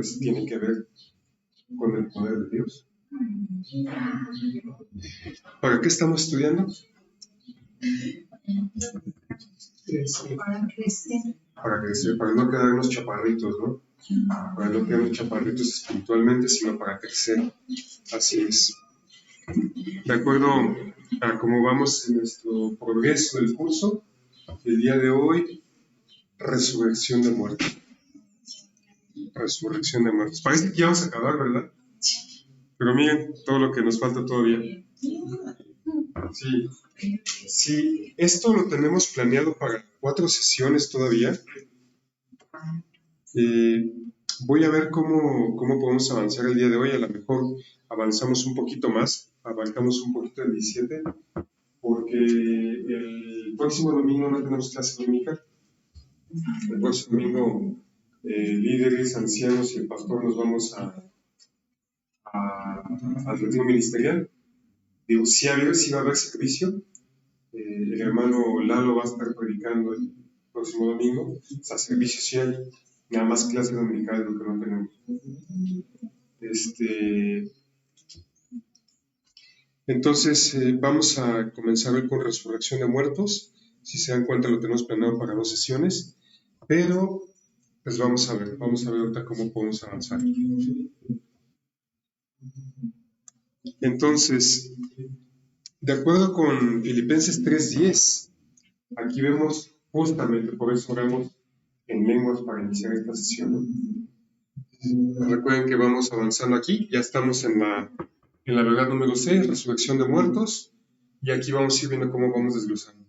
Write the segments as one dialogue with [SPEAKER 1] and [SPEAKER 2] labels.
[SPEAKER 1] pues tiene que ver con el poder de Dios. ¿Para qué estamos estudiando? Para crecer, para no quedarnos chaparritos, ¿no? Para no quedarnos chaparritos espiritualmente, sino para crecer. Así es. De acuerdo a cómo vamos en nuestro progreso del curso, el día de hoy, resurrección de muertos. Resurrección de muertos. Parece que ya vamos a acabar, ¿verdad? Pero miren todo lo que nos falta todavía. Sí, esto lo tenemos planeado para 4 sesiones todavía. Voy a ver cómo podemos avanzar el día de hoy. A lo mejor avanzamos un poquito más, abarcamos un poquito el 17, porque el próximo domingo no tenemos clase bíblica. El próximo domingo, líderes, ancianos y el pastor nos vamos al retiro ministerial. Digo, sí va a haber servicio. El hermano Lalo va a estar predicando el próximo domingo. O sea, servicio sí hay, nada más clase dominical lo que no tenemos. Entonces, vamos a comenzar hoy con resurrección de muertos. Si se dan cuenta, lo tenemos planeado para 2 sesiones. Pero, pues vamos a ver ahorita cómo podemos avanzar. Entonces, de acuerdo con Filipenses 3:10, aquí vemos justamente, por eso oramos en lenguas para iniciar esta sesión. Recuerden que vamos avanzando aquí, ya estamos en la verdad número 6, resurrección de muertos, y aquí vamos a ir viendo cómo vamos desglosando.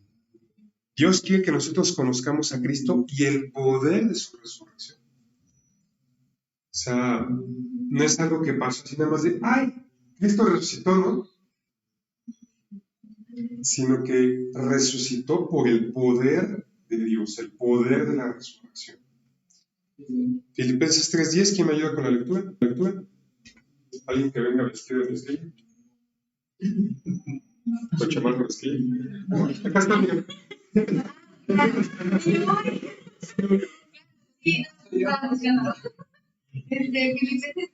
[SPEAKER 1] Dios quiere que nosotros conozcamos a Cristo y el poder de su resurrección. O sea, no es algo que pasó así nada más de, ¡ay! Cristo resucitó, ¿no? Sino que resucitó por el poder de Dios, el poder de la resurrección. Filipenses 3:10, ¿quién me ayuda con la lectura? ¿Alguien que venga vestido de mezclilla? ¿Con chamarra mezclilla? Acá está, mira.
[SPEAKER 2] Filipenses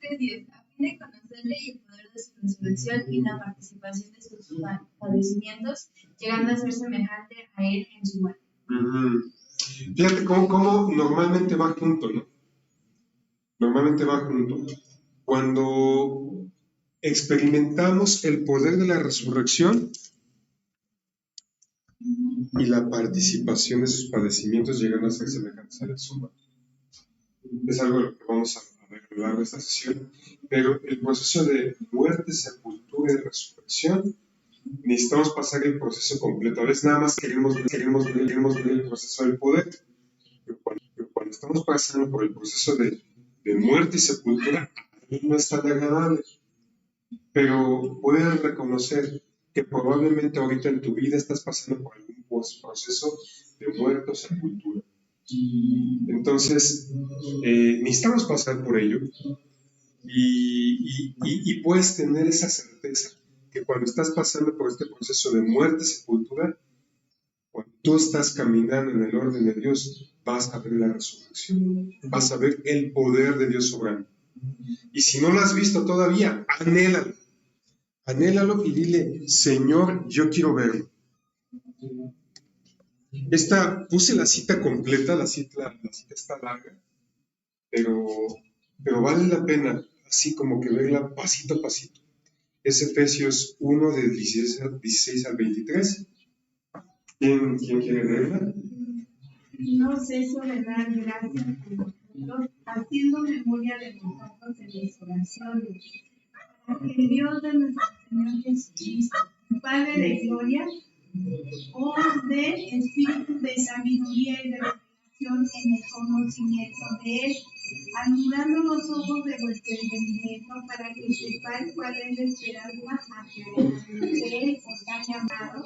[SPEAKER 2] 3:10, a fin de conocerle y el poder de su resurrección y la participación de sus padecimientos, llegando a ser semejante a él en su muerte.
[SPEAKER 1] Fíjate cómo normalmente va junto, ¿no? Normalmente va junto. Cuando experimentamos el poder de la resurrección y la participación de sus padecimientos, llegando a ser semejantes a él en su muerte. Es algo de lo que vamos a ver a lo largo de esta sesión, pero el proceso de muerte, sepultura y resurrección, necesitamos pasar el proceso completo. A veces nada más queremos ver el proceso del poder, pero cuando estamos pasando por el proceso de muerte y sepultura, no es tan agradable, pero puedes reconocer que probablemente ahorita en tu vida estás pasando por algún proceso de muerte o sepultura. Entonces, necesitamos pasar por ello y puedes tener esa certeza que cuando estás pasando por este proceso de muerte y sepultura, cuando tú estás caminando en el orden de Dios, vas a ver la resurrección, vas a ver el poder de Dios soberano. Y si no lo has visto todavía, anhélalo y dile, Señor, yo quiero verlo. Puse la cita completa, la cita está larga, pero vale la pena, así como que verla pasito a pasito. Es Efesios 1, de 16 al 23. ¿Quién quiere leerla?
[SPEAKER 3] No ceso de dar gracias a vosotros, haciendo memoria de vosotros en mis oraciones, para que el Dios de nuestro Señor Jesucristo, Padre de gloria, os dé espíritu de sabiduría y de revelación en el conocimiento de Él, alumbrando los ojos de vuestro entendimiento, para que sepáis cuál es la esperanza a que Él os ha llamado,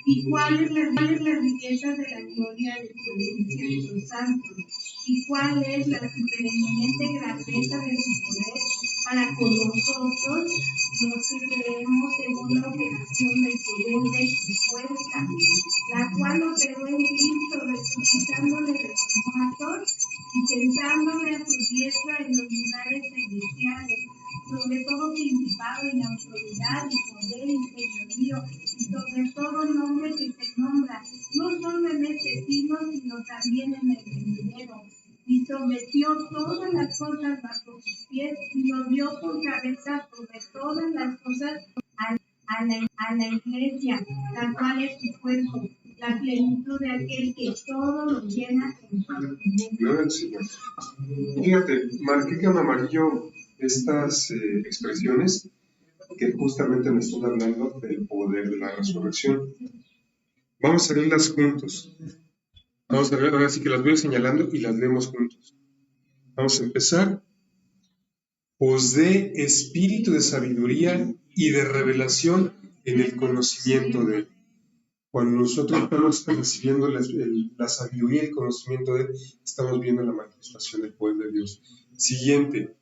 [SPEAKER 3] y cuáles las riquezas de la gloria de su herencia en los santos, y cuál es la supereminente grandeza de su poder para con nosotros, los que creemos según la operación del poder de su fuerza, la cual operó en Cristo, resucitándole de los muertos y sentándole a su manifiesta en los lugares celestiales, sobre todo principado y autoridad y poder y señorío, y sobre todo nombre que se nombra, no solo en este siglo, sino también en el venidero. Y sometió todas las cosas bajo sus pies, y lo dio por cabeza sobre todas las cosas a la iglesia, la cual es su cuerpo, la plenitud de aquel que todo lo llena en todo.
[SPEAKER 1] Gloria al Señor. Fíjate, marqué con amarillo estas expresiones que justamente me están hablando del poder de la resurrección. Vamos a leerlas juntos. Vamos a ver, ahora sí que las voy señalando y las leemos juntos. Vamos a empezar. Os dé espíritu de sabiduría y de revelación en el conocimiento de Él. Cuando nosotros estamos recibiendo la sabiduría y el conocimiento de Él, estamos viendo la manifestación del poder de Dios. Siguiente.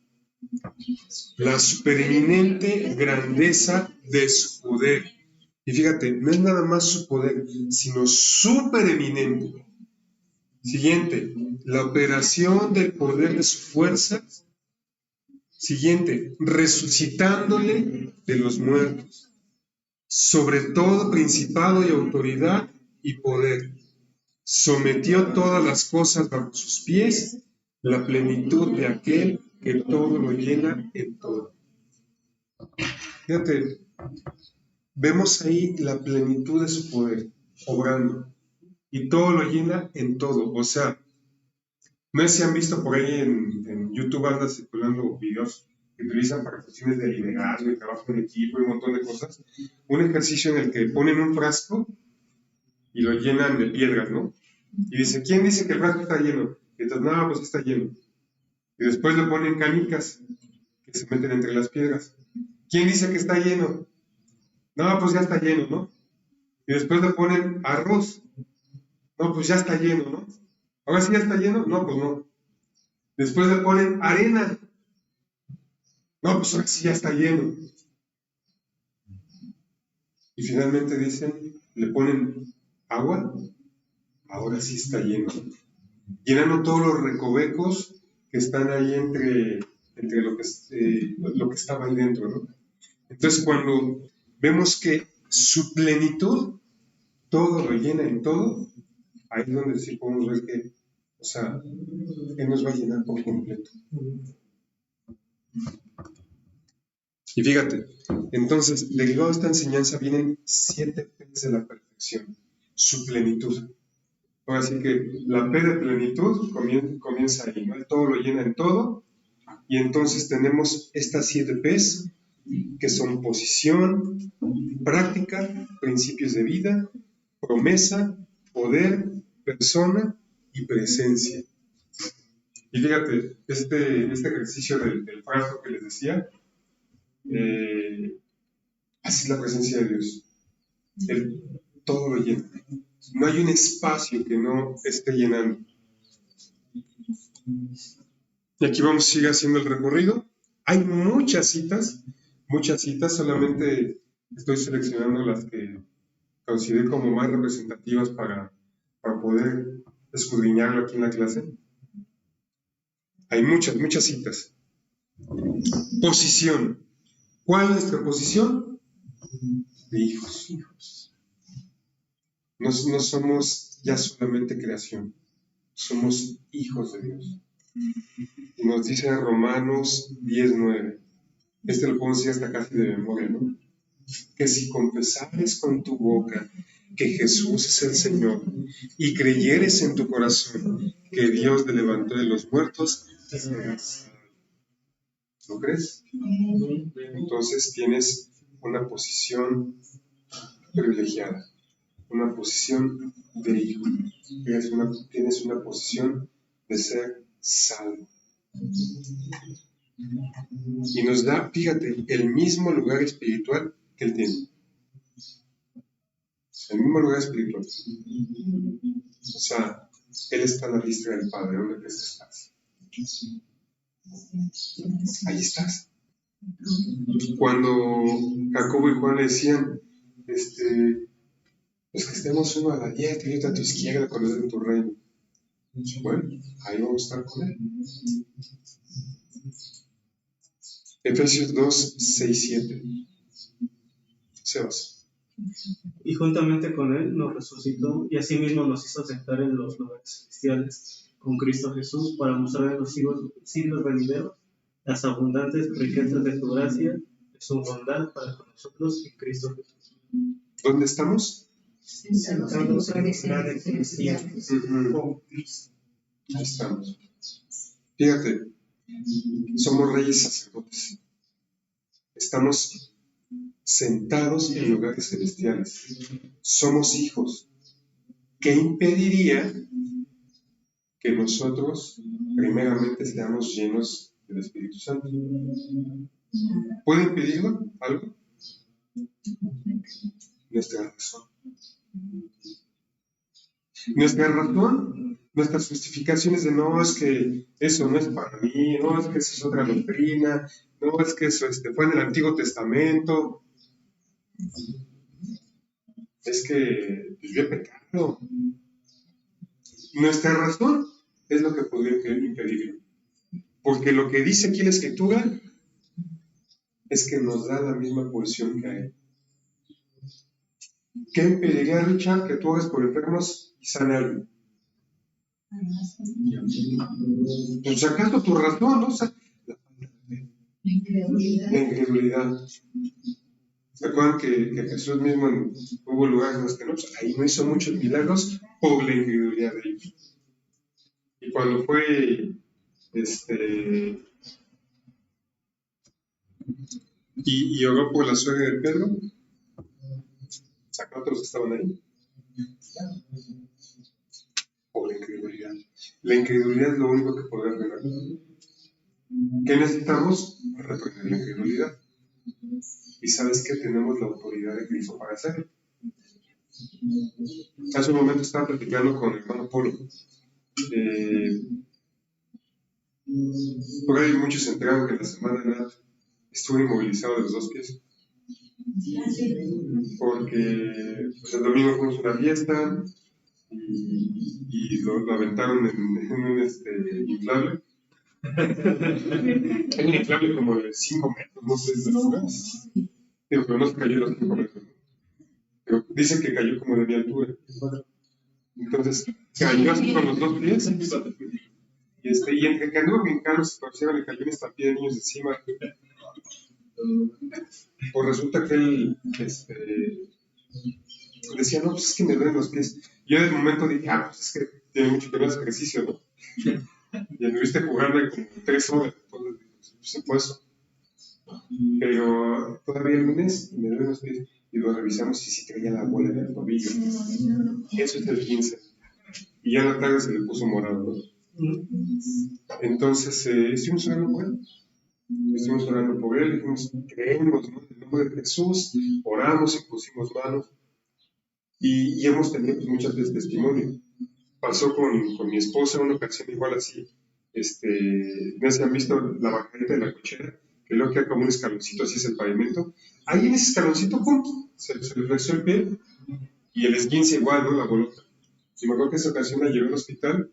[SPEAKER 1] La supereminente grandeza de su poder. Y fíjate, no es nada más su poder, sino supereminente. Siguiente, la operación del poder de su fuerza. Siguiente, resucitándole de los muertos. Sobre todo principado y autoridad y poder. Sometió todas las cosas bajo sus pies, la plenitud de aquel que todo lo llena en todo. Fíjate, vemos ahí la plenitud de su poder obrando y todo lo llena en todo. O sea, no sé si han visto por ahí en YouTube, anda circulando videos que utilizan para cuestiones de liderazgo y trabajo en equipo y un montón de cosas. Un ejercicio en el que ponen un frasco y lo llenan de piedras, ¿no? Y dice, ¿quién dice que el frasco está lleno? Y entonces, no, pues está lleno. Y después le ponen canicas que se meten entre las piedras. ¿Quién dice que está lleno? No, pues ya está lleno, ¿no? Y después le ponen arroz. No, pues ya está lleno, ¿no? ¿Ahora sí ya está lleno? No, pues no. Después le ponen arena. No, pues ahora sí ya está lleno. Y finalmente dicen, le ponen agua. Ahora sí está lleno. Llenando todos los recovecos que están ahí entre lo que estaba ahí dentro, ¿no? Entonces, cuando vemos que su plenitud, todo lo llena en todo, ahí es donde sí podemos ver que, o sea, Él nos va a llenar por completo. Y fíjate, entonces, derivado de esta enseñanza vienen 7 P's de la perfección, su plenitud. Ahora sí que la P de plenitud comienza ahí, ¿no? Todo lo llena en todo, y entonces tenemos estas 7 P's, que son posición, práctica, principios de vida, promesa, poder, persona y presencia. Y fíjate, este ejercicio del frasco que les decía, así es la presencia de Dios. Él todo lo llena. No hay un espacio que no esté llenando. Y aquí vamos a seguir haciendo el recorrido. Hay muchas citas, solamente estoy seleccionando las que consideré como más representativas para poder escudriñarlo aquí en la clase. Hay muchas citas. Posición. ¿Cuál es nuestra posición? De hijos. No somos ya solamente creación, somos hijos de Dios. Y nos dice Romanos 10:9. Lo podemos decir hasta casi de memoria, ¿no? Que si confesares con tu boca que Jesús es el Señor y creyeres en tu corazón que Dios le levantó de los muertos, te serás. ¿Lo crees? Entonces tienes una posición privilegiada, una posición de hijo, tienes una posición de ser salvo. Y nos da, fíjate, el mismo lugar espiritual que Él tiene. El mismo lugar espiritual. O sea, Él está a la diestra del Padre. ¿Dónde crees que estás? Ahí estás. Cuando Jacobo y Juan le decían, pues que estemos uno a la diestra y otro a tu izquierda cuando estés en tu reino. Bueno, ahí vamos a estar con Él. Efesios 2, 6, 7. Sebas.
[SPEAKER 4] Y juntamente con Él nos resucitó y asimismo nos hizo sentar en los lugares celestiales con Cristo Jesús para mostrar en los siglos venideros las abundantes riquezas de su gracia, de su bondad para con nosotros en Cristo Jesús.
[SPEAKER 1] ¿Dónde estamos?
[SPEAKER 4] Sentados en los lugares celestiales con Cristo.
[SPEAKER 1] Ahí estamos. Fíjate, somos reyes sacerdotes. Estamos sentados en lugares celestiales. Somos hijos. ¿Qué impediría que nosotros primeramente seamos llenos del Espíritu Santo? ¿Puede impedirlo algo? Nuestra razón. Nuestra razón, nuestras justificaciones de no, es que eso no es para mí, no, es que eso es otra doctrina, no, es que eso fue en el Antiguo Testamento, es que yo he pecado. Nuestra razón es lo que podría impedirlo. Porque lo que dice aquí la Escritura es que nos da la misma posición que a Él. ¿Qué impediría, Richard, que tú hagas por enfermos y sane algo? Pues acaso tu razón, ¿no? O sea, la incredulidad. ¿Se acuerdan que Jesús mismo hubo lugares en los que no? Pues ahí no hizo muchos milagros por la incredulidad de ellos. Y cuando fue y oró por la suegra de Pedro, sacó a otros que estaban ahí. Por la incredulidad. La incredulidad es lo único que podrá frenar. ¿Qué necesitamos? Reprender la incredulidad. Y sabes que tenemos la autoridad de Cristo para hacerlo. Hace un momento estaba platicando con el hermano Polo. Por ahí muchos se enteraron que la semana de Nat estuve inmovilizado de los dos pies. Porque pues, el domingo fuimos a una fiesta y lo aventaron en un inflable. En un inflable como de 5 metros, no sé, de altura. Pero no se cayó los 5 metros. Pero dice que cayó como de mi altura. Entonces, cayó así con los dos pies. Y entre que anduvo brincando, se parecía le cayó una estampilla de niños encima. Pues resulta que él decía, no, pues es que me duelen los pies. Yo en el momento dije, pues es que tiene mucho que ver ese ejercicio, ¿no? Y anduviste jugando como 3 horas, entonces, por supuesto. Pero todavía el lunes me duelen los pies y lo revisamos y sí traía la bola en el tobillo. Eso es el 15. Y ya en la tarde se le puso morado, ¿no? Entonces, estuvimos orando por él. Dijimos, creemos, ¿no? En el nombre de Jesús, oramos y pusimos manos. Y hemos tenido pues, muchas veces testimonio. Pasó con mi esposa una ocasión igual así. No sé si han visto la bajadita de la cochera, que luego queda como un escaloncito, así es el pavimento. Ahí en ese escaloncito, ¡pum! Se le flexió el pie y el esguince igual, ¿no? La bolota. Y me acuerdo que esa ocasión la llevé al hospital.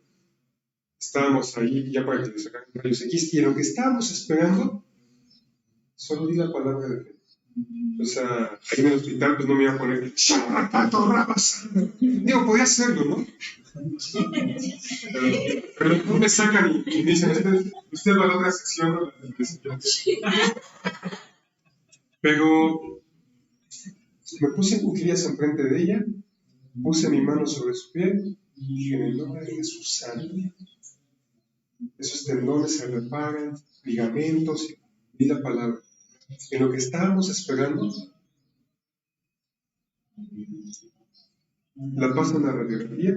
[SPEAKER 1] Estábamos ahí ya para que le sacaran rayos X y en lo que estábamos esperando, solo di la palabra de fe. O sea, ahí en el hospital pues no me iba a poner digo, podía hacerlo, ¿no? Pero no me sacan y me dicen, usted va a la otra sección, ¿no? Pero me puse en cuclillas enfrente de ella, puse mi mano sobre su pie y en el nombre de Jesús sane. Esos tendones se reparan, ligamentos, di la palabra. En lo que estábamos esperando, la pasan a la radiografía.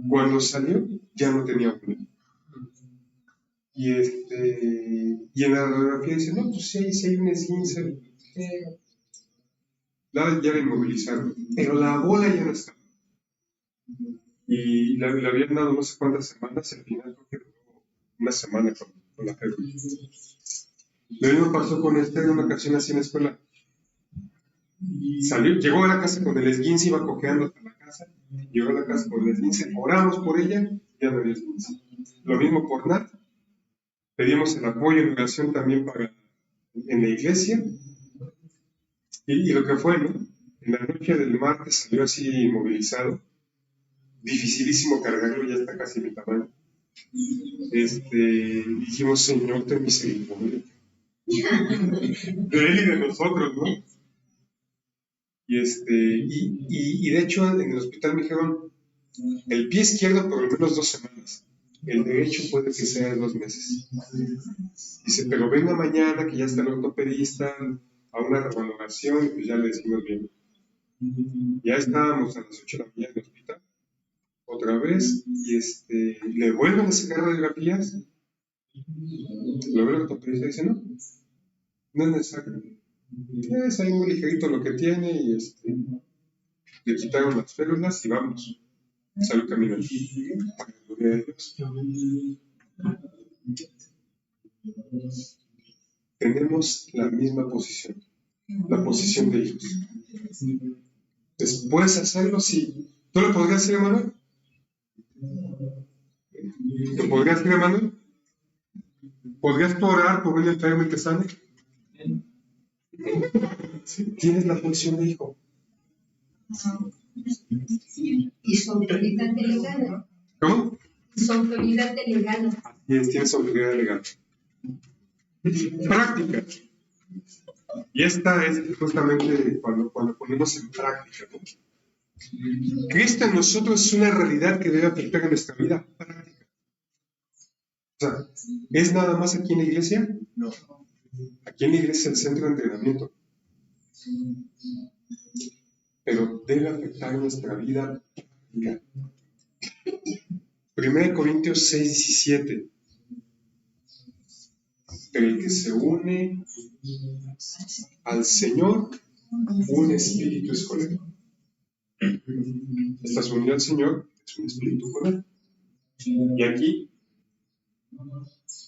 [SPEAKER 1] Cuando salió, ya no tenía bola. Y en la radiografía dice, no, pues sí hay un esguince. Ya la inmovilizaron, pero la bola ya no está. Y le habían dado no sé cuántas semanas, al final creo que duró una semana con la febre. Lo mismo pasó con en una ocasión así en la escuela. Llegó a la casa con el esguince, iba cojeando hasta la casa, Llegó a la casa con esguince, oramos por ella, ya no había esguince. Lo mismo por Nat, pedimos el apoyo en oración también en la iglesia, y lo que fue, ¿no? En la noche del martes salió así inmovilizado, dificilísimo cargarlo, ya está casi mi tamaño. Dijimos, Señor, ten misericordia de él y de nosotros, ¿no? Y de hecho en el hospital me dijeron, el pie izquierdo por lo menos 2 semanas, el derecho puede que sea 2 meses. Dice, pero venga mañana que ya está el ortopedista a una revaloración y pues ya le decimos bien. Ya estábamos a las 8 de la mañana en el hospital, otra vez, y le vuelven a sacar radiografías. Luego el ortopedista dice, no es necesario. Es ahí muy ligerito lo que tiene y le quitaron las férulas y vamos. Salió caminando. Para la gloria de Dios. Tenemos la misma posición, la posición de hijos. ¿Puedes hacerlo? Sí. ¿Tú lo podrías hacer, Emanuel? ¿Lo podrías hacer, Emanuel? ¿Podrías orar por un enfermo y que sane? Tienes la posición de hijo.
[SPEAKER 2] Y su autoridad delegada.
[SPEAKER 1] ¿Cómo?
[SPEAKER 2] Su autoridad delegada.
[SPEAKER 1] Así es, tienes autoridad delegada. Práctica. Y esta es justamente cuando ponemos en práctica, ¿no? Cristo en nosotros es una realidad que debe afectar en nuestra vida práctica. O sea, ¿es nada más aquí en la iglesia? No. Aquí en la iglesia es el centro de entrenamiento. Pero debe afectar nuestra vida práctica. 1 Corintios 6:17. El que se une al Señor, un espíritu es con él. Estás unido al Señor, es un espíritu con él. Y aquí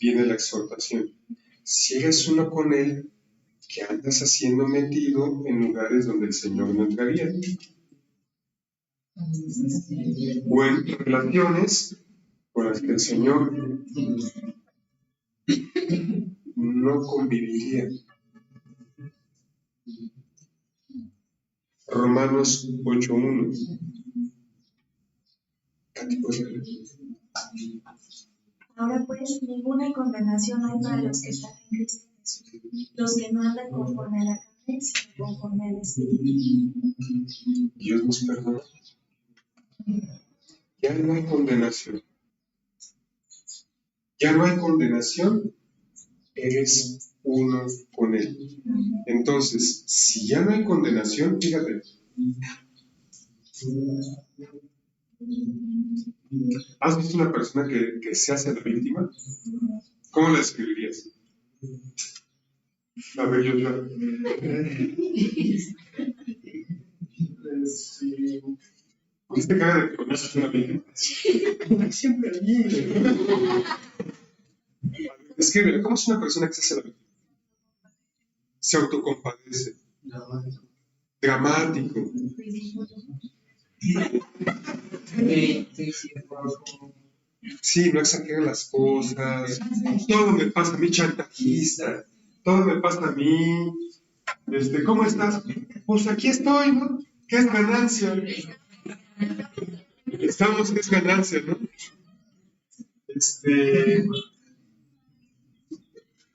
[SPEAKER 1] viene la exhortación. Si eres uno con él, ¿qué andas haciendo metido en lugares donde el Señor no entraría? O en relaciones con las que el Señor no conviviría. Romanos 8:1.
[SPEAKER 5] Ahora pues, ninguna condenación hay para los que están en Cristo Jesús, los que no andan conforme a la carne, sino conforme al Espíritu.
[SPEAKER 1] Dios nos perdona. Ya no hay condenación. Ya no hay condenación, eres uno con Él. Entonces, si ya no hay condenación, fíjate. ¿Has visto una persona que se hace la víctima? ¿Cómo la describirías? A ver, yo. ¿Viste cara de que conoces una víctima? Siempre a mí. Escríbele, ¿cómo es una persona que se hace la víctima? Se autocompadece. Dramático. Sí, no exagera las cosas. Todo me pasa a mí, chantajista. Todo me pasa a mí. ¿Cómo estás? Pues aquí estoy, ¿no? ¿Qué es ganancia? Estamos, ¿qué es ganancia, no?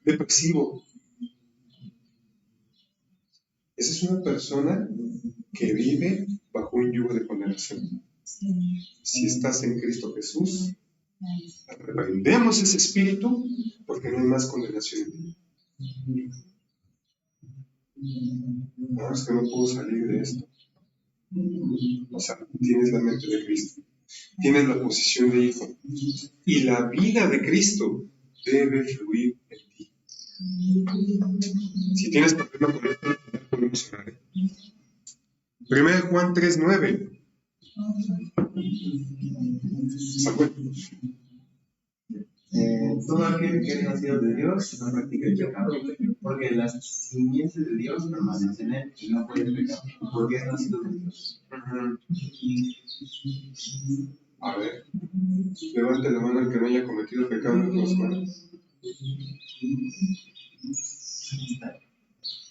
[SPEAKER 1] Depresivo. Esa es una persona que vive bajo un yugo de condenación. Si estás en Cristo Jesús, reprendemos ese espíritu porque no hay más condenación en ti. No, es que no puedo salir de esto. O sea, tienes la mente de Cristo, tienes la posición de hijo y la vida de Cristo debe fluir en ti. Si tienes problema con esto, podemos orar. 1 Juan 3:9. Samuel.
[SPEAKER 6] todo aquel que es nacido de Dios no practica el pecado, porque las simientes de Dios permanecen en él y no puede pecar, porque es nacido de Dios.
[SPEAKER 1] A ver, levante la mano el que no haya cometido pecado en los manos.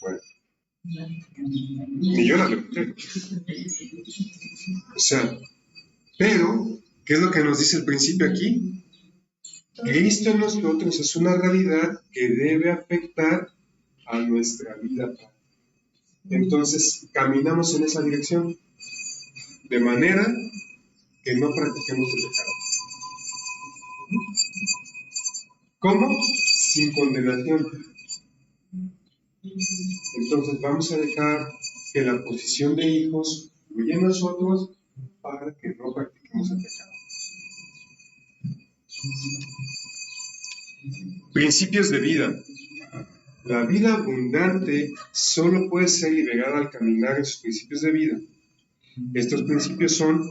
[SPEAKER 1] Bueno, ni yo la levanté. O sea, pero, ¿qué es lo que nos dice el principio aquí? Cristo en nosotros es una realidad que debe afectar a nuestra vida. Entonces, caminamos en esa dirección, de manera que no practiquemos el pecado. ¿Cómo? Sin condenación. Entonces, vamos a dejar que la posición de hijos fluya en nosotros para que no practiquemos el pecado. Principios de vida. La vida abundante solo puede ser liberada al caminar en sus principios de vida. Estos principios son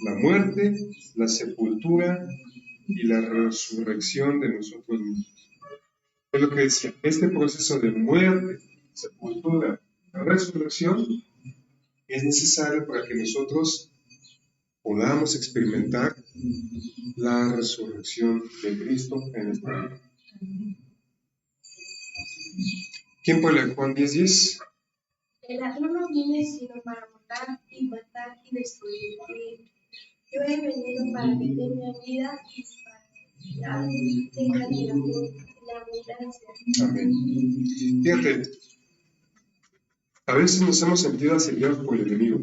[SPEAKER 1] la muerte, la sepultura y la resurrección de nosotros mismos. Es lo que decía, este proceso de muerte, sepultura, resurrección es necesario para que nosotros podamos experimentar la resurrección de Cristo en nuestra vida. ¿Quién puede leer Juan 10:10?
[SPEAKER 5] El ladrón no viene sino para matar y destruir. Yo he venido para que tengan vida y para que tengan la abundancia.
[SPEAKER 1] Amén. Fíjate, a veces nos hemos sentido asediados por el enemigo.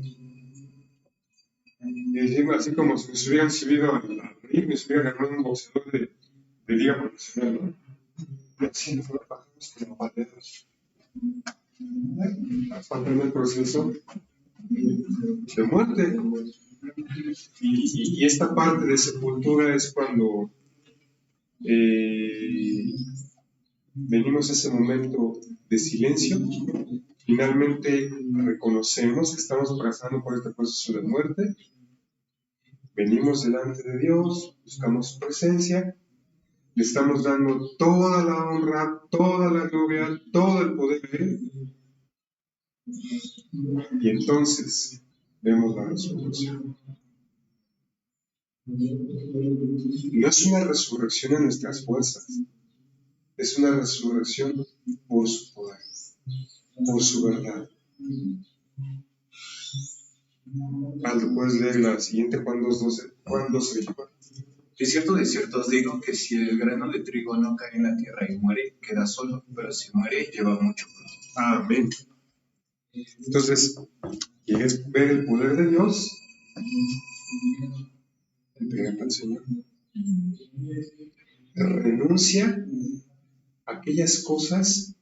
[SPEAKER 1] Y decimos así como si nos hubieran subido al ring, nos hubieran ganado un boxeador de liga profesional, ¿no? Y así nos bajamos como paletas. Pasando el proceso de muerte. Y esta parte de sepultura es cuando venimos a ese momento de silencio. Finalmente reconocemos que estamos pasando por este proceso de muerte. Venimos delante de Dios, buscamos su presencia, le estamos dando toda la honra, toda la gloria, todo el poder a Él. Y entonces vemos la resurrección. No es una resurrección en nuestras fuerzas, es una resurrección por su poder, por su verdad. Aldo, ¿puedes leer la siguiente? Juan 2:12, Juan 2:24.
[SPEAKER 6] De cierto os digo que si el grano de trigo no cae en la tierra y muere, queda solo, pero si muere, lleva mucho fruto.
[SPEAKER 1] Amén. Entonces, ¿quieres ver el poder de Dios? Entrégate al Señor. Renuncia a aquellas cosas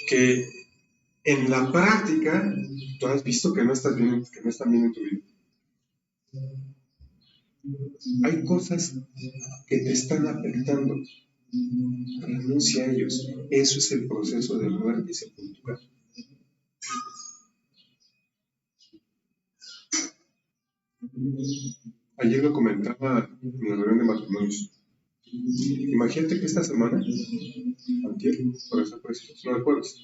[SPEAKER 1] que en la práctica tú has visto que no están bien en tu vida. Hay cosas que te están afectando. Renuncia a ellos. Eso es el proceso de muerte y sepultura. Ayer lo comentaba en la reunión de matrimonios. Imagínate que esta semana, antier, por ser precisos, no el jueves,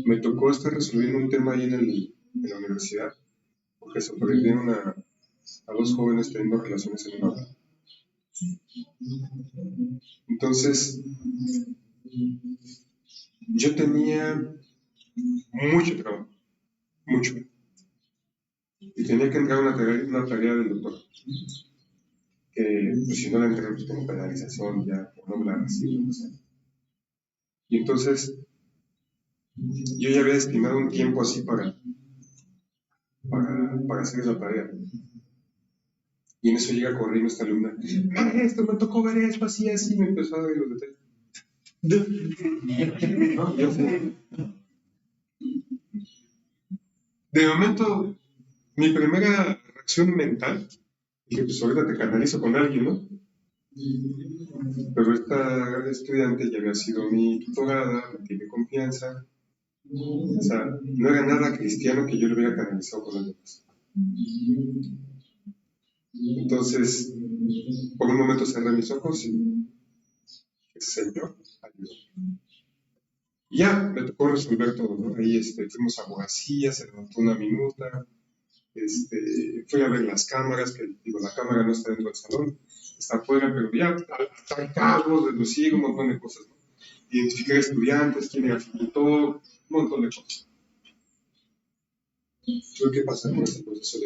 [SPEAKER 1] me tocó estar resolviendo un tema ahí en la universidad, porque se sobrevivieron a dos jóvenes teniendo relaciones en una hora. Entonces, yo tenía mucho trabajo, mucho. Y tenía que entregar una tarea del doctor. Que pues, si no la entrego, pues tengo penalización ya, o no me la recibo. Y entonces, yo ya había destinado un tiempo así para hacer esa tarea. Y en eso llega corriendo esta alumna. Maestro, me tocó ver esto así, así, me empezó a dar los detalles. No, yo sé. De momento, mi primera reacción mental, dije, pues ahorita te canalizo con alguien, ¿no? Pero esta estudiante ya había sido mi tutorada, me tiene confianza. O sea, no era nada cristiano que yo le hubiera canalizado con los demás. Entonces, por un momento cerré mis ojos y el Señor ayudó. Y ya, me tocó resolver todo, ¿no? Ahí fuimos a Abogacía, se levantó una minuta, fui a ver las cámaras, que digo, la cámara no está dentro del salón, está afuera, pero ya están cabos, reducir un montón de cosas, ¿no? Identificar estudiantes, quién era el tutor, un montón de cosas. Tuve que pasar por ese proceso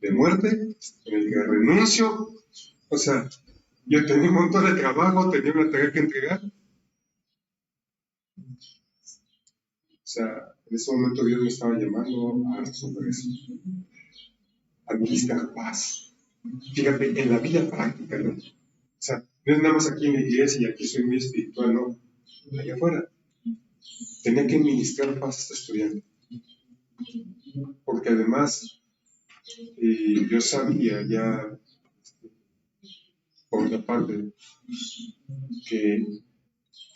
[SPEAKER 1] de muerte, en el que renuncio, o sea, yo tenía un montón de trabajo, tenía una tarea que entregar. O sea, en ese momento Dios me estaba llamando a resolver eso, a administrar paz. Fíjate, en la vida práctica, ¿no? O sea, no es nada más aquí en la iglesia y aquí soy muy espiritual, no. Allá afuera. Tenía que administrar paz a este estudiante. Porque además, yo sabía ya, por otra parte, que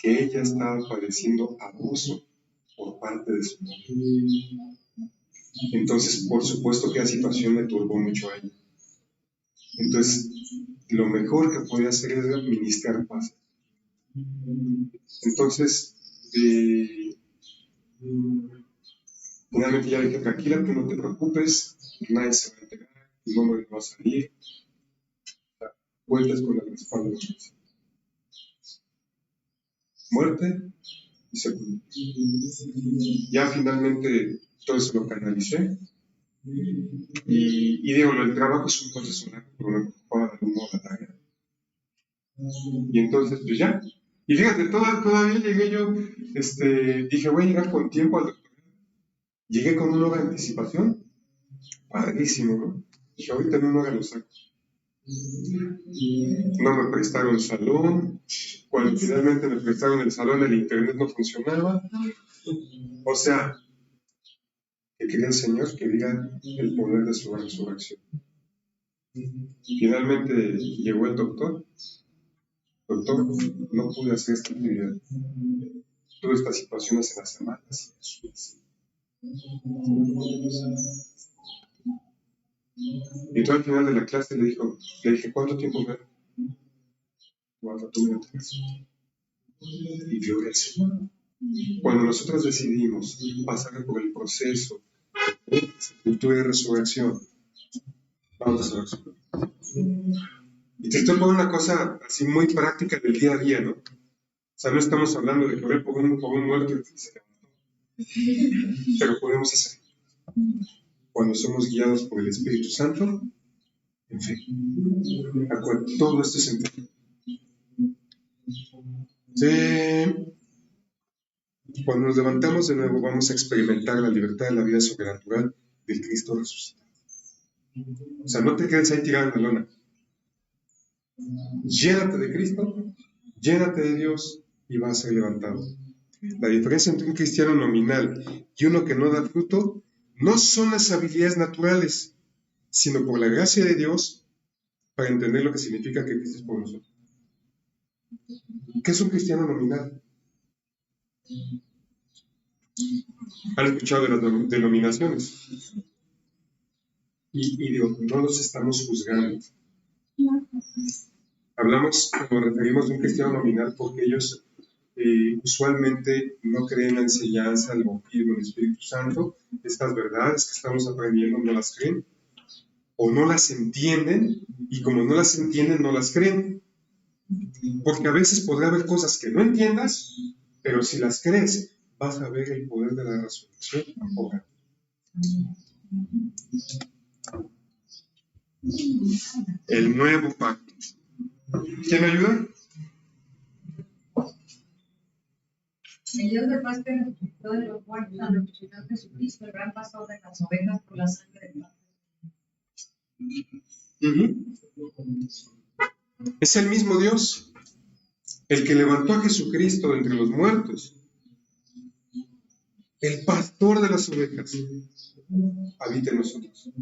[SPEAKER 1] ella estaba padeciendo abuso por parte de su novio. Entonces, por supuesto que la situación me turbó mucho a ella. Entonces, lo mejor que podía hacer era administrar paz. Entonces, finalmente ya dije, tranquila, que no te preocupes, nadie se va a enterar, tu nombre no va a salir. Vueltas con el respaldo de la iglesia. Muerte y sepultura. Ya finalmente todo eso lo canalicé. Y digo, el trabajo es un proceso largo, pero me preocupaba de modo la tarea. Y entonces, pues ya. Y fíjate, todavía llegué yo, dije, voy a llegar con tiempo al doctorado. Llegué con una hora de anticipación. Padrísimo, ¿no? Dije, ahorita en una hora lo saco. No me prestaron salón. Cuando finalmente me prestaron el salón, el internet no funcionaba. O sea, que quería el Señor que diga el poder de su resurrección. Finalmente llegó el doctor. Doctor, no pude hacer esta actividad. Tuve estas situaciones en las semanas. Y todo al final de la clase le dije, ¿cuánto tiempo me da? ¿Cuánto tuve la clase? Y vio eso. Cuando nosotros decidimos pasar por el proceso de sepultura y resurrección, vamos a resurrección. Y te estoy poniendo una cosa así muy práctica del día a día, ¿no? O sea, no estamos hablando de correr por un muerto y se levantó. Pero podemos hacer. Cuando somos guiados por el Espíritu Santo, en fe. Todo esto es en fe. Cuando nos levantamos de nuevo, vamos a experimentar la libertad de la vida sobrenatural del Cristo resucitado. O sea, no te quedes ahí tirado en la lona. Llénate de Cristo, llénate de Dios y vas a ser levantado. La diferencia entre un cristiano nominal y uno que no da fruto no son las habilidades naturales, sino por la gracia de Dios para entender lo que significa que Cristo es por nosotros. ¿Qué es un cristiano nominal? ¿Han escuchado de las denominaciones? Y digo, no los estamos juzgando. Hablamos, nos referimos a un cristiano nominal porque ellos usualmente no creen en la enseñanza, el bautismo, el Espíritu Santo. Estas verdades que estamos aprendiendo no las creen o no las entienden, y como no las entienden, no las creen. Porque a veces podrá haber cosas que no entiendas, pero si las crees, vas a ver el poder de la resurrección ahora. El nuevo pacto. ¿Quién me ayuda?
[SPEAKER 7] El Dios de paz que resucitó de los muertos a nuestro Señor Jesucristo, el gran pastor de las ovejas por la sangre del Padre.
[SPEAKER 1] Es el mismo Dios, el que levantó a Jesucristo de entre los muertos, el pastor de las ovejas, habita en nosotros.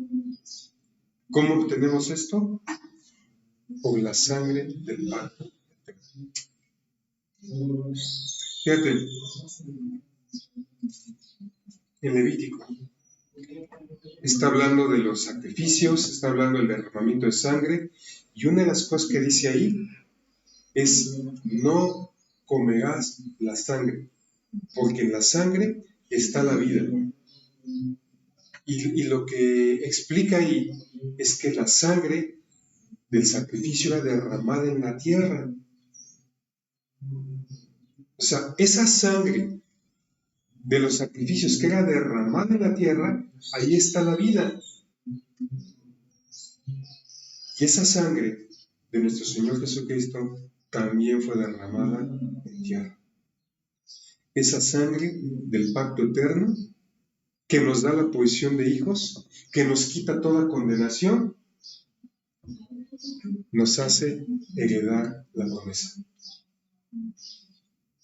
[SPEAKER 1] ¿Cómo obtenemos esto? Por la sangre del pacto eterno. Fíjate, en Levítico, está hablando de los sacrificios, está hablando del derramamiento de sangre, y una de las cosas que dice ahí es: no comerás la sangre, porque en la sangre está la vida. Y lo que explica ahí es que la sangre del sacrificio era derramada en la tierra. O sea, esa sangre de los sacrificios que era derramada en la tierra, ahí está la vida. Y esa sangre de nuestro Señor Jesucristo también fue derramada en tierra. Esa sangre del pacto eterno que nos da la posición de hijos, que nos quita toda condenación, nos hace heredar la promesa.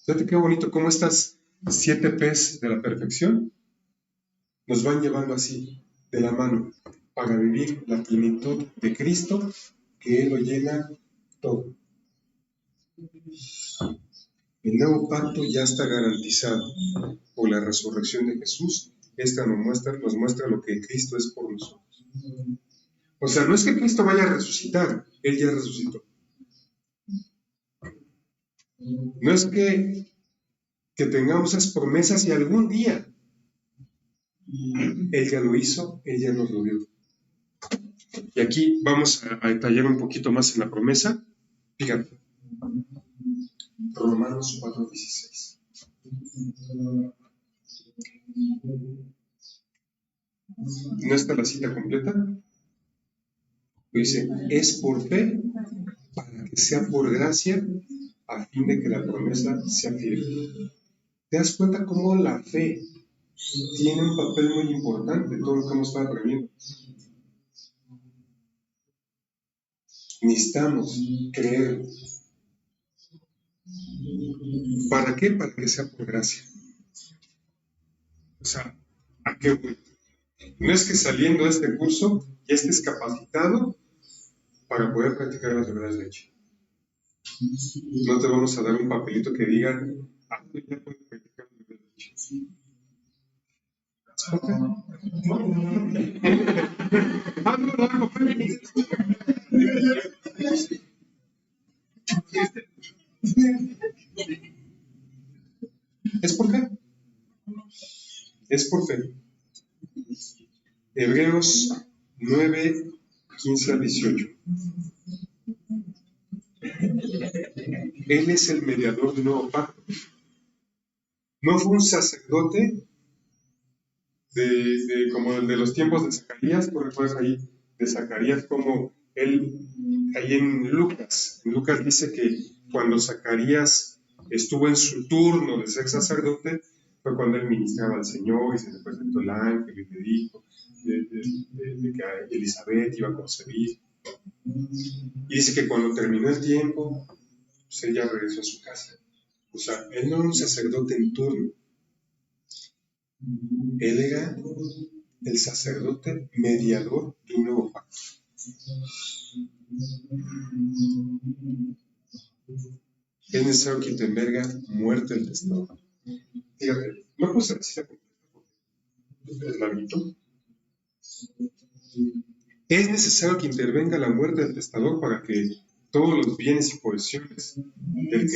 [SPEAKER 1] Fíjate qué bonito cómo estas 7 P's de la perfección nos van llevando así, de la mano, para vivir la plenitud de Cristo, que Él lo llena todo. El nuevo pacto ya está garantizado por la resurrección de Jesús. Esta nos muestra lo que Cristo es por nosotros. O sea, no es que Cristo vaya a resucitar, Él ya resucitó. No es que tengamos esas promesas y algún día Él ya lo hizo, Él ya nos lo dio. Y aquí vamos a detallar un poquito más en la promesa. Fíjate, Romanos 4:16. ¿No está la cita completa? Dice: es por fe, para que sea por gracia, a fin de que la promesa sea firme. ¿Te das cuenta cómo la fe tiene un papel muy importante en todo lo que hemos estado aprendiendo? Necesitamos creer. ¿Para qué? Para que sea por gracia. O sea, ¿a qué voy? No es que saliendo de este curso ya estés capacitado para poder practicar las verdades de hecho. No te vamos a dar un papelito que diga: tú ya puedes practicar las verdades de hecho. ¿Es por qué? Es por fe. Hebreos 9, 15 a 18. Él es el mediador del nuevo pacto. No fue un sacerdote como el de los tiempos de Zacarías. ¿Tú recuerdas ahí de Zacarías como él, ahí en Lucas dice que cuando Zacarías estuvo en su turno de ser sacerdote, fue cuando él ministraba al Señor y se le presentó el ángel y le dijo de que Elizabeth iba a concebir. Y dice que cuando terminó el tiempo, pues ella regresó a su casa. O sea, él no era un sacerdote en turno. Él era el sacerdote mediador de un nuevo pacto. Es necesario que intervenga muerte del testador. Fíjate, no puse la cita completa porque es larguito. Es necesario que intervenga la muerte del testador para que todos los bienes y posesiones del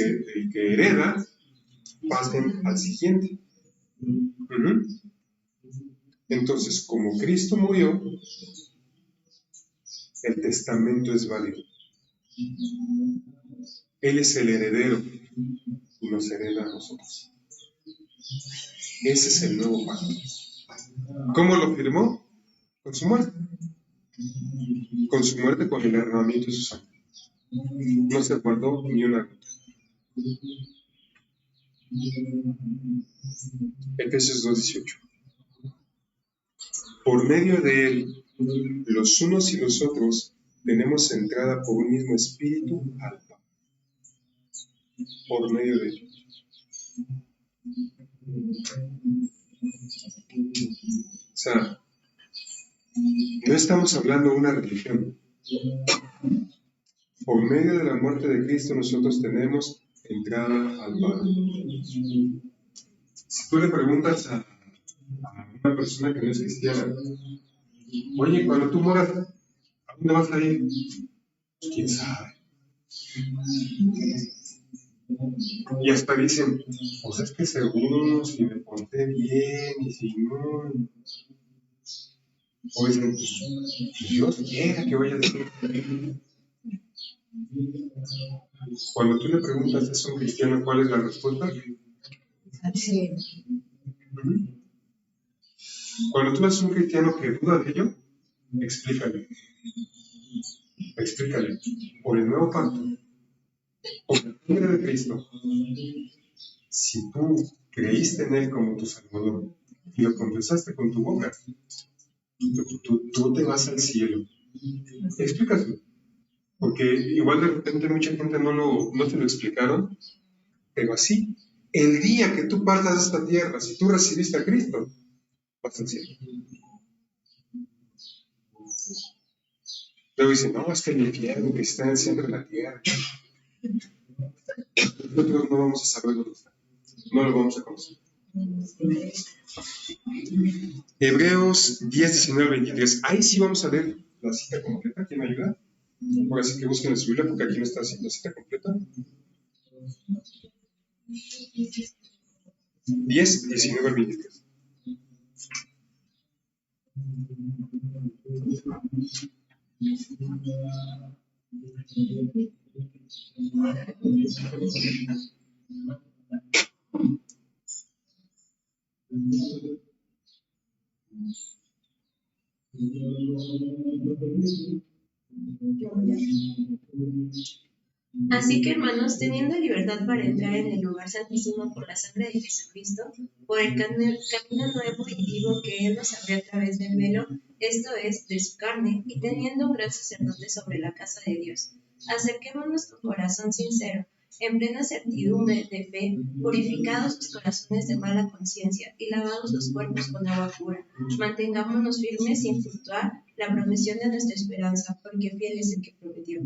[SPEAKER 1] que hereda pasen al siguiente. Entonces, como Cristo murió, el testamento es válido. Él es el heredero y nos hereda a nosotros. Ese es el nuevo pacto. ¿Cómo lo firmó? Con su muerte. Con su muerte, con el derramamiento de su sangre. No se guardó ni una gota. Efesios 2:18. Por medio de él, los unos y los otros tenemos entrada por un mismo espíritu al Padre. Por medio de él. O sea, no estamos hablando de una religión. Por medio de la muerte de Cristo nosotros tenemos entrada al Padre. Si tú le preguntas a una persona que no es cristiana, Oye, cuando tú mueras, ¿a dónde vas a ir? Pues, quién sabe. Y hasta dicen, pues es que según si me porté bien y si no. O dicen, pues Dios quiera que vaya a decir. Cuando tú le preguntas eso a un cristiano, ¿cuál es la respuesta?
[SPEAKER 7] Sí.
[SPEAKER 1] Cuando tú ves a un cristiano que duda de ello, explícale. Explícale. Por el nuevo pacto, por la sangre de Cristo, si tú creíste en Él como tu Salvador y lo confesaste con tu boca, tú te vas al cielo. Explícaselo. Porque igual de repente mucha gente no te lo explicaron, pero así, el día que tú partas de esta tierra, si tú recibiste a Cristo, vas al cielo. Luego dicen, no, es que el infierno que está en el centro de la tierra. Nosotros no vamos a saber dónde está. No lo vamos a conocer. Hebreos 10, 19, 23. Ahí sí vamos a ver la cita completa. ¿Quién me ayuda? Ahora sí que busquen en su Biblia porque aquí no está la cita completa. 10, 19, 23.
[SPEAKER 5] Así que, hermanos, teniendo libertad para entrar en el lugar santísimo por la sangre de Jesucristo, por el camino nuevo y vivo que Él nos abrió a través del velo, esto es, de su carne, y teniendo un gran sacerdote sobre la casa de Dios, acerquémonos con corazón sincero, en plena certidumbre de fe, purificados los corazones de mala conciencia y lavados los cuerpos con agua pura. Mantengámonos firmes sin fluctuar la profesión de nuestra esperanza, porque fiel es el que prometió.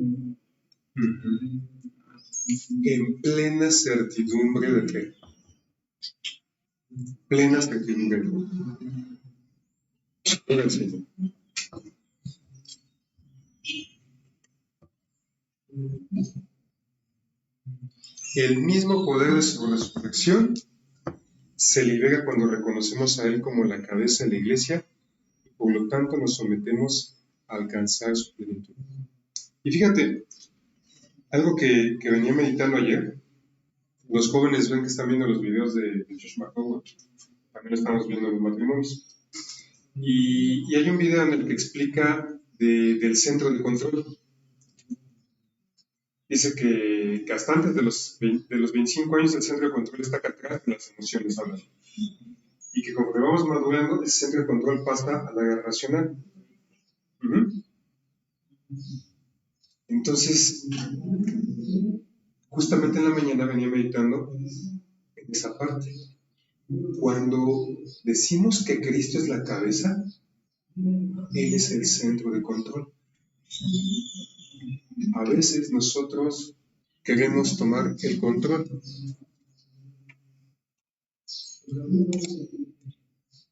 [SPEAKER 1] En plena certidumbre de fe. Plena certidumbre de fe. Era el Señor. El mismo poder de su resurrección se libera cuando reconocemos a Él como la cabeza de la iglesia y por lo tanto nos sometemos a alcanzar su plenitud. Y fíjate, algo que venía meditando ayer, los jóvenes ven que están viendo los videos de Josh McDowell, también estamos viendo los matrimonios. Y hay un video en el que explica del centro de control. Dice que hasta antes de los 25 años el centro de control está acá atrás de las emociones, hablan. Y que conforme vamos madurando, el centro de control pasa a la guerra racional. Entonces, justamente en la mañana venía meditando en esa parte. Cuando decimos que Cristo es la cabeza, Él es el centro de control. A veces nosotros queremos tomar el control.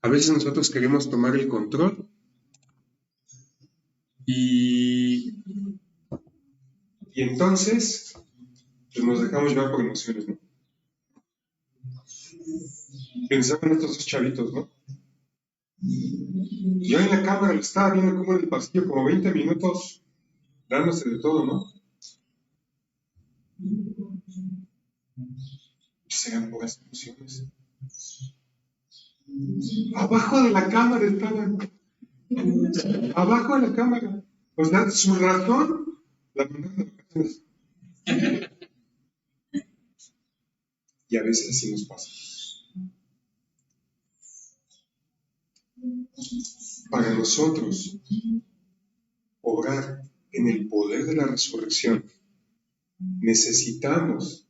[SPEAKER 1] A veces nosotros queremos tomar el control y entonces pues nos dejamos llevar por emociones, ¿no? Pensaban estos dos chavitos, ¿no? Yo en la cámara lo estaba viendo como en el pasillo, como 20 minutos, dándose de todo, ¿no? Pues eran puras emociones. Abajo de la cámara estaban. Abajo de la cámara. O sea, su razón la mandaron de vacaciones. Y a veces así nos pasa. Para nosotros, obrar en el poder de la resurrección, necesitamos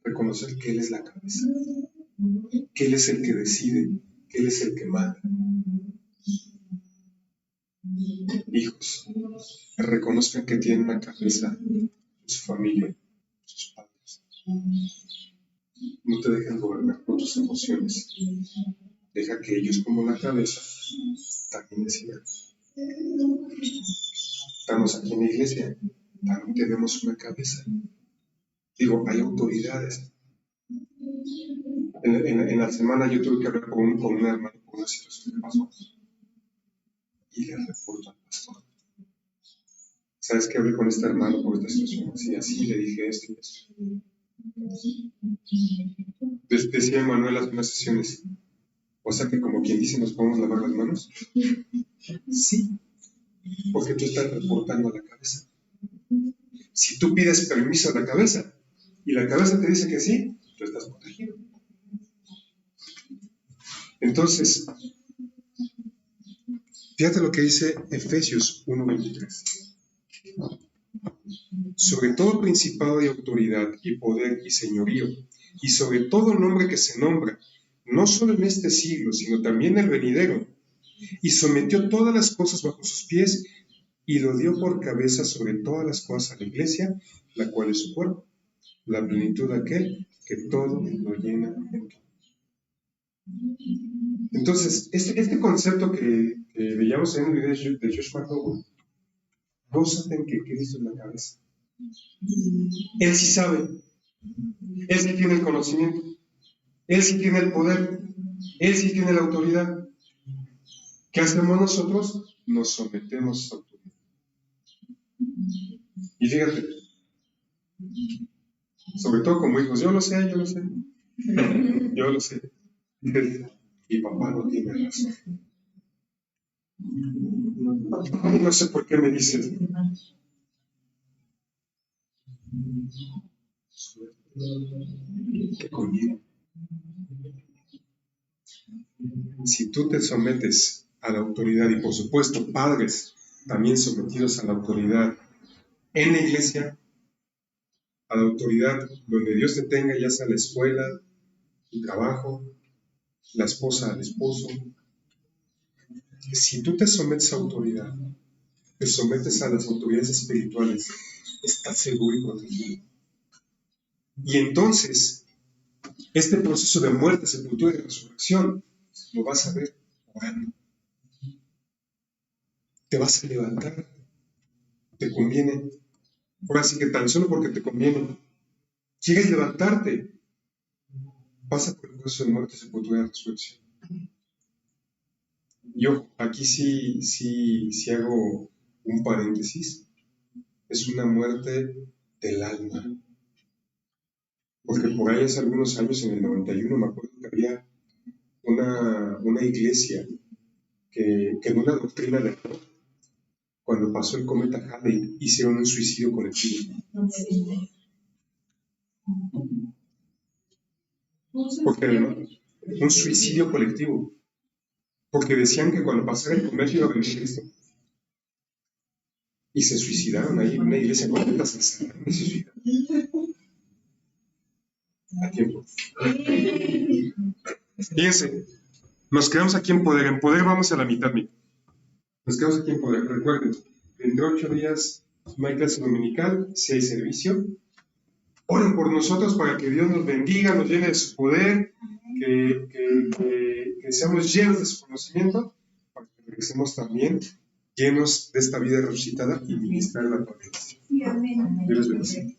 [SPEAKER 1] reconocer que Él es la cabeza, que Él es el que decide, que Él es el que manda. Hijos, reconozcan que tienen una cabeza, su familia, sus padres. No te dejen gobernar por tus emociones. Deja que ellos, como la cabeza, también decía, estamos aquí en la iglesia, también tenemos una cabeza. Digo, hay autoridades. En la semana yo tuve que hablar con un hermano por una situación que pasó. Y le reporto al pastor. ¿Sabes qué? Hablé con este hermano por esta situación. Así le dije esto y esto. Decía Manuel hace unas sesiones. O sea que como quien dice, ¿nos podemos lavar las manos? Sí. Porque tú estás reportando a la cabeza. Si tú pides permiso a la cabeza y la cabeza te dice que sí, tú estás protegido. Entonces, fíjate lo que dice Efesios 1:23. Sobre todo principado y autoridad y poder y señorío, y sobre todo nombre que se nombra, no solo en este siglo, sino también en el venidero, y sometió todas las cosas bajo sus pies, y lo dio por cabeza sobre todas las cosas a la iglesia, la cual es su cuerpo, la plenitud de aquel que todo lo llena en todo. Entonces, este concepto que veíamos en el video de Joshua Coburn, gózate en que Cristo es la cabeza. Él sí sabe, Él sí tiene el conocimiento, Él sí tiene el poder, Él sí tiene la autoridad. ¿Qué hacemos nosotros? Nos sometemos a su autoridad. Y fíjate, sobre todo como hijos, yo lo sé, yo lo sé. Y papá no tiene razón. No sé por qué me dices. ¿Qué conviene? Si tú te sometes a la autoridad, y por supuesto padres también sometidos a la autoridad en la iglesia, a la autoridad donde Dios te tenga, ya sea la escuela, tu trabajo, la esposa al esposo, si tú te sometes a autoridad, te sometes a las autoridades espirituales, estás seguro y protegido. Y entonces, este proceso de muerte, sepultura y resurrección, lo vas a ver orando. Te vas a levantar. Te conviene. Ahora sí que tan solo porque te conviene. ¿Quieres levantarte? Pasa por el proceso de muerte, sepultura y resurrección. Yo aquí sí hago un paréntesis. Es una muerte del alma. Porque por ahí hace algunos años, en el 91, me acuerdo que había una iglesia que en una doctrina de error, cuando pasó el cometa Halley, hicieron un suicidio colectivo. Porque un suicidio colectivo. Porque decían que cuando pasara el cometa iba a venir Cristo. Y se suicidaron ahí, una iglesia completa se encerraron y se suicidaron. A tiempo. Fíjense, nos quedamos aquí en poder. En poder vamos a la mitad, nos quedamos aquí en poder. Recuerden, dentro de 8 días no hay clase dominical, si hay servicio. Oren por nosotros para que Dios nos bendiga, nos llene de su poder, que seamos llenos de su conocimiento, para que regresemos también llenos de esta vida resucitada y ministrar la palabra.
[SPEAKER 3] Sí, amén.
[SPEAKER 1] Dios les bendiga.